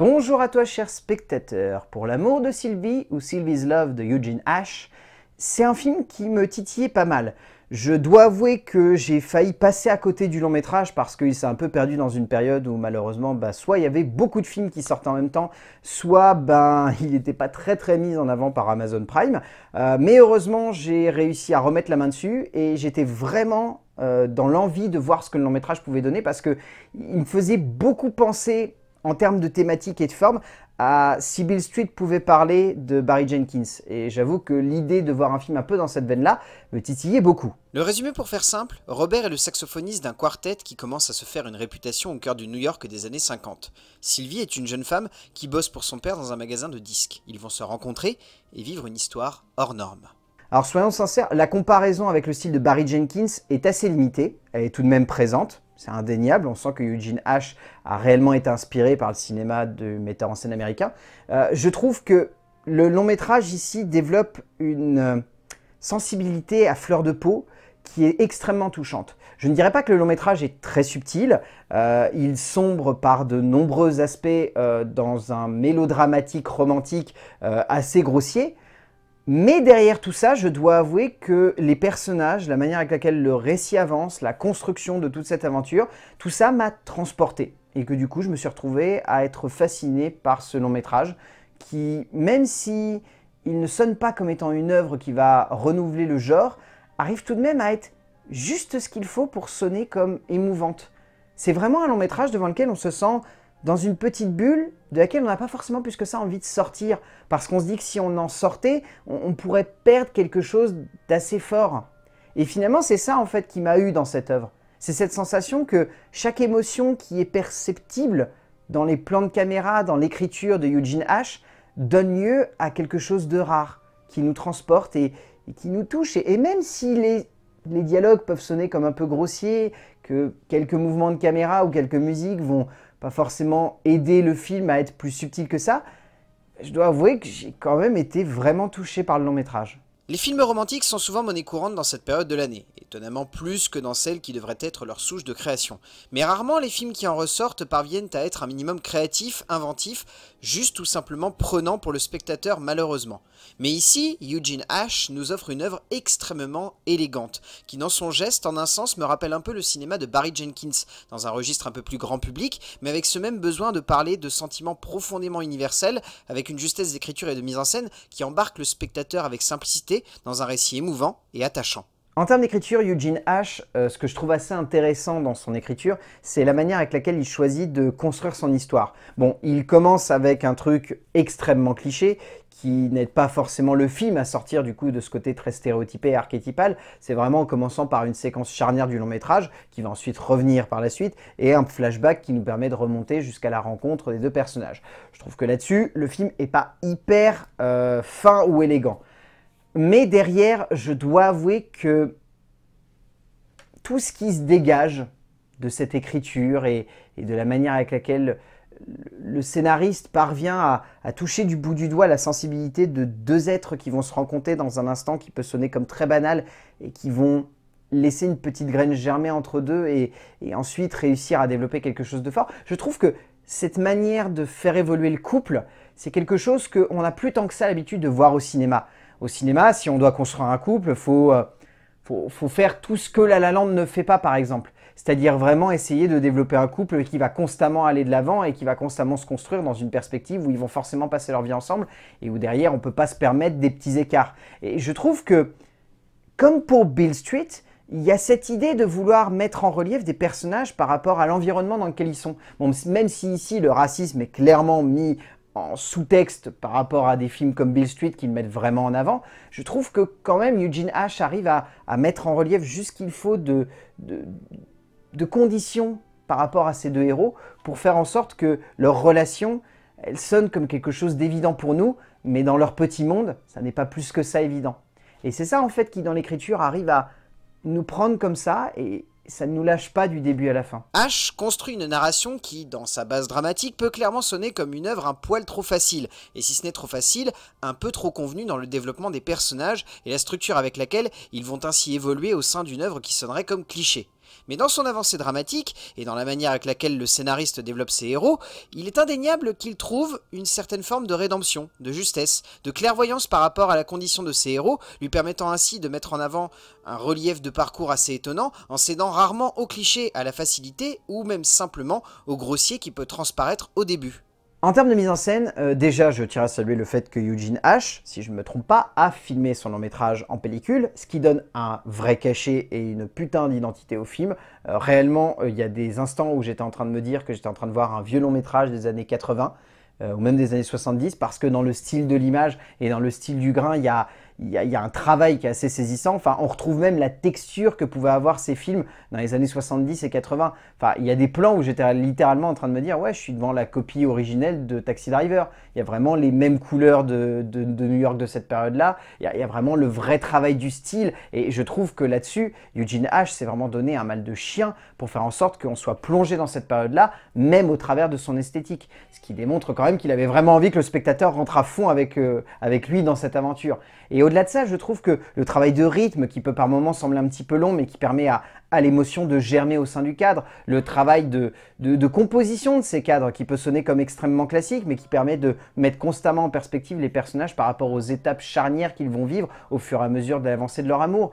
Bonjour à toi cher spectateur, pour l'amour de Sylvie ou Sylvie's Love de Eugene Ash, c'est un film qui me titillait pas mal. Je dois avouer que j'ai failli passer à côté du long métrage parce qu'il s'est un peu perdu dans une période où malheureusement soit il y avait beaucoup de films qui sortaient en même temps, soit il n'était pas très mis en avant par Amazon Prime. Mais heureusement j'ai réussi à remettre la main dessus et j'étais vraiment dans l'envie de voir ce que le long métrage pouvait donner parce qu'il me faisait beaucoup penser en termes de thématique et de forme, si Beale Street pouvait parler de Barry Jenkins. Et j'avoue que l'idée de voir un film un peu dans cette veine-là me titillait beaucoup. Le résumé pour faire simple, Robert est le saxophoniste d'un quartet qui commence à se faire une réputation au cœur du New York des années 50. Sylvie est une jeune femme qui bosse pour son père dans un magasin de disques. Ils vont se rencontrer et vivre une histoire hors norme. Alors soyons sincères, la comparaison avec le style de Barry Jenkins est assez limitée, elle est tout de même présente. C'est indéniable, on sent que Eugene Ash a réellement été inspiré par le cinéma de metteur en scène américain. Je trouve que le long métrage ici développe une sensibilité à fleur de peau qui est extrêmement touchante. Je ne dirais pas que le long métrage est très subtil, il sombre par de nombreux aspects dans un mélodramatique romantique assez grossier. Mais derrière tout ça, je dois avouer que les personnages, la manière avec laquelle le récit avance, la construction de toute cette aventure, tout ça m'a transporté. Et que du coup, je me suis retrouvé à être fasciné par ce long métrage qui, même si il ne sonne pas comme étant une œuvre qui va renouveler le genre, arrive tout de même à être juste ce qu'il faut pour sonner comme émouvante. C'est vraiment un long métrage devant lequel on se sent dans une petite bulle de laquelle on n'a pas forcément plus que ça envie de sortir. Parce qu'on se dit que si on en sortait, on pourrait perdre quelque chose d'assez fort. Et finalement, c'est ça en fait qui m'a eu dans cette œuvre. C'est cette sensation que chaque émotion qui est perceptible dans les plans de caméra, dans l'écriture de Eugene Ash, donne lieu à quelque chose de rare, qui nous transporte et qui nous touche. Et même si les dialogues peuvent sonner comme un peu grossiers, que quelques mouvements de caméra ou quelques musiques vont pas forcément aider le film à être plus subtil que ça, je dois avouer que j'ai quand même été vraiment touché par le long métrage. Les films romantiques sont souvent monnaie courante dans cette période de l'année, étonnamment plus que dans celle qui devrait être leur souche de création. Mais rarement les films qui en ressortent parviennent à être un minimum créatifs, inventifs, juste tout simplement prenants pour le spectateur malheureusement. Mais ici, Eugene Ash nous offre une œuvre extrêmement élégante, qui dans son geste en un sens me rappelle un peu le cinéma de Barry Jenkins, dans un registre un peu plus grand public, mais avec ce même besoin de parler de sentiments profondément universels, avec une justesse d'écriture et de mise en scène qui embarque le spectateur avec simplicité, dans un récit émouvant et attachant. En termes d'écriture, Eugene Ash, ce que je trouve assez intéressant dans son écriture, c'est la manière avec laquelle il choisit de construire son histoire. Bon, il commence avec un truc extrêmement cliché, qui n'aide pas forcément le film à sortir du coup de ce côté très stéréotypé et archétypal. C'est vraiment en commençant par une séquence charnière du long métrage, qui va ensuite revenir par la suite, et un flashback qui nous permet de remonter jusqu'à la rencontre des deux personnages. Je trouve que là-dessus, le film n'est pas hyper fin ou élégant. Mais derrière, je dois avouer que tout ce qui se dégage de cette écriture et de la manière avec laquelle le scénariste parvient à toucher du bout du doigt la sensibilité de deux êtres qui vont se rencontrer dans un instant qui peut sonner comme très banal et qui vont laisser une petite graine germer entre deux et ensuite réussir à développer quelque chose de fort. Je trouve que cette manière de faire évoluer le couple, c'est quelque chose qu'on n'a plus tant que ça l'habitude de voir au cinéma. Au cinéma, si on doit construire un couple, faut faire tout ce que La La Land ne fait pas, par exemple. C'est-à-dire vraiment essayer de développer un couple qui va constamment aller de l'avant et qui va constamment se construire dans une perspective où ils vont forcément passer leur vie ensemble et où derrière, on ne peut pas se permettre des petits écarts. Et je trouve que, comme pour Beale Street, il y a cette idée de vouloir mettre en relief des personnages par rapport à l'environnement dans lequel ils sont. Bon, même si ici, le racisme est clairement mis en sous-texte par rapport à des films comme Beale Street qui le mettent vraiment en avant, je trouve que quand même Eugene Ash arrive à mettre en relief juste ce qu'il faut de conditions par rapport à ces deux héros pour faire en sorte que leur relation, elle sonne comme quelque chose d'évident pour nous, mais dans leur petit monde, ça n'est pas plus que ça évident. Et c'est ça en fait qui dans l'écriture arrive à nous prendre comme ça et ça ne nous lâche pas du début à la fin. Ash construit une narration qui, dans sa base dramatique, peut clairement sonner comme une œuvre un poil trop facile, et si ce n'est trop facile, un peu trop convenue dans le développement des personnages et la structure avec laquelle ils vont ainsi évoluer au sein d'une œuvre qui sonnerait comme cliché. Mais dans son avancée dramatique, et dans la manière avec laquelle le scénariste développe ses héros, il est indéniable qu'il trouve une certaine forme de rédemption, de justesse, de clairvoyance par rapport à la condition de ses héros, lui permettant ainsi de mettre en avant un relief de parcours assez étonnant, en cédant rarement aux clichés, à la facilité, ou même simplement au grossier qui peut transparaître au début. En termes de mise en scène, déjà je tiens à saluer le fait que Eugene H, si je ne me trompe pas, a filmé son long métrage en pellicule, ce qui donne un vrai cachet et une putain d'identité au film. Réellement, il y a des instants où j'étais en train de me dire que j'étais en train de voir un vieux long métrage des années 80, ou même des années 70, parce que dans le style de l'image et dans le style du grain, il y a un travail qui est assez saisissant. Enfin, on retrouve même la texture que pouvaient avoir ces films dans les années 70 et 80. Enfin, il y a des plans où j'étais littéralement en train de me dire « Ouais, je suis devant la copie originelle de Taxi Driver ». Il y a vraiment les mêmes couleurs de New York de cette période-là. Il y a vraiment le vrai travail du style. Et je trouve que là-dessus, Eugene H s'est vraiment donné un mal de chien pour faire en sorte qu'on soit plongé dans cette période-là, même au travers de son esthétique. Ce qui démontre quand même qu'il avait vraiment envie que le spectateur rentre à fond avec lui dans cette aventure. Et au-delà de ça, je trouve que le travail de rythme, qui peut par moments sembler un petit peu long, mais qui permet à l'émotion de germer au sein du cadre, le travail de composition de ces cadres, qui peut sonner comme extrêmement classique, mais qui permet de mettre constamment en perspective les personnages par rapport aux étapes charnières qu'ils vont vivre au fur et à mesure de l'avancée de leur amour.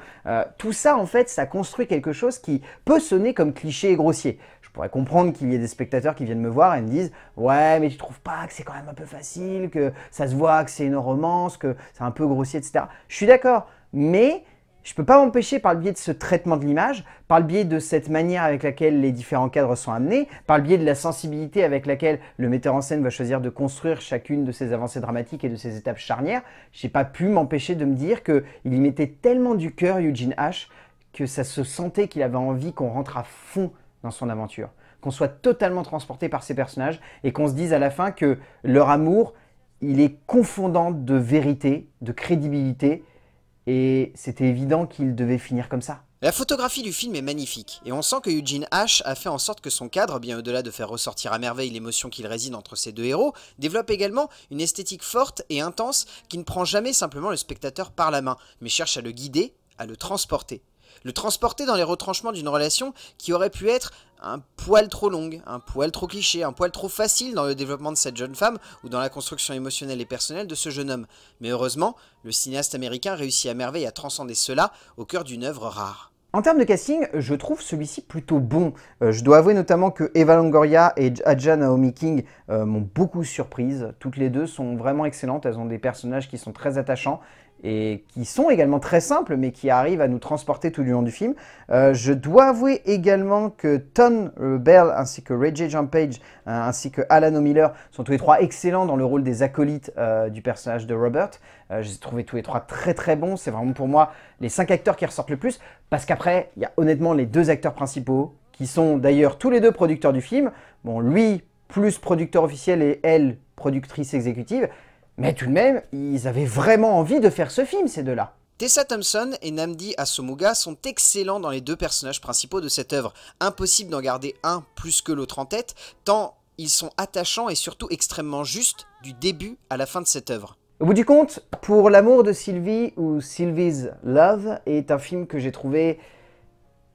Tout ça, en fait, ça construit quelque chose qui peut sonner comme cliché et grossier. Je pourrais comprendre qu'il y ait des spectateurs qui viennent me voir et me disent « Ouais, mais tu trouves pas que c'est quand même un peu facile, que ça se voit que c'est une romance, que c'est un peu grossier, etc. » Je suis d'accord, mais je ne peux pas m'empêcher par le biais de ce traitement de l'image, par le biais de cette manière avec laquelle les différents cadres sont amenés, par le biais de la sensibilité avec laquelle le metteur en scène va choisir de construire chacune de ses avancées dramatiques et de ses étapes charnières, je n'ai pas pu m'empêcher de me dire qu'il y mettait tellement du cœur, Eugene H, que ça se sentait qu'il avait envie qu'on rentre à fond dans son aventure, qu'on soit totalement transporté par ces personnages et qu'on se dise à la fin que leur amour, il est confondant de vérité, de crédibilité, et c'était évident qu'il devait finir comme ça. La photographie du film est magnifique, et on sent que Eugene H a fait en sorte que son cadre, bien au-delà de faire ressortir à merveille l'émotion qu'il réside entre ses deux héros, développe également une esthétique forte et intense qui ne prend jamais simplement le spectateur par la main, mais cherche à le guider, à le transporter. Le transporter dans les retranchements d'une relation qui aurait pu être un poil trop longue, un poil trop cliché, un poil trop facile dans le développement de cette jeune femme ou dans la construction émotionnelle et personnelle de ce jeune homme. Mais heureusement, le cinéaste américain réussit à merveille à transcender cela au cœur d'une œuvre rare. En termes de casting, je trouve celui-ci plutôt bon. Je dois avouer notamment que Eva Longoria et Aja Naomi King m'ont beaucoup surprise. Toutes les deux sont vraiment excellentes, elles ont des personnages qui sont très attachants et qui sont également très simples, mais qui arrivent à nous transporter tout du long du film. Je dois avouer également que Tom Bell ainsi que Ray J. Page ainsi que Alan O'Miller sont tous les trois excellents dans le rôle des acolytes du personnage de Robert. Je les ai trouvés tous les trois très très bons. C'est vraiment pour moi les 5 acteurs qui ressortent le plus, parce qu'après, il y a honnêtement les 2 acteurs principaux, qui sont d'ailleurs tous les 2 producteurs du film. Bon, lui, plus producteur officiel et elle, productrice exécutive. Mais tout de même, ils avaient vraiment envie de faire ce film, ces deux-là. Tessa Thompson et Nnamdi Asomugha sont excellents dans les 2 personnages principaux de cette œuvre. Impossible d'en garder un plus que l'autre en tête, tant ils sont attachants et surtout extrêmement justes du début à la fin de cette œuvre. Au bout du compte, Pour l'amour de Sylvie ou Sylvie's Love est un film que j'ai trouvé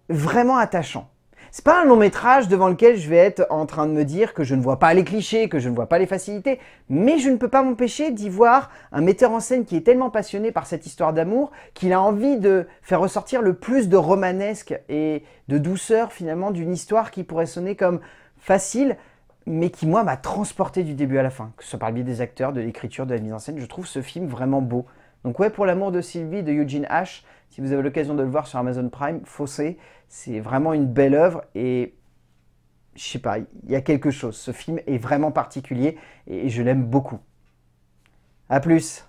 vraiment attachant. C'est pas un long métrage devant lequel je vais être en train de me dire que je ne vois pas les clichés, que je ne vois pas les facilités, mais je ne peux pas m'empêcher d'y voir un metteur en scène qui est tellement passionné par cette histoire d'amour qu'il a envie de faire ressortir le plus de romanesque et de douceur finalement d'une histoire qui pourrait sonner comme facile, mais qui moi m'a transporté du début à la fin, que ce soit par le biais des acteurs, de l'écriture, de la mise en scène. Je trouve ce film vraiment beau. Donc ouais, Pour l'amour de Sylvie de Eugene H, si vous avez l'occasion de le voir sur Amazon Prime, foncez. C'est vraiment une belle œuvre et je sais pas, il y a quelque chose. Ce film est vraiment particulier et je l'aime beaucoup. A plus.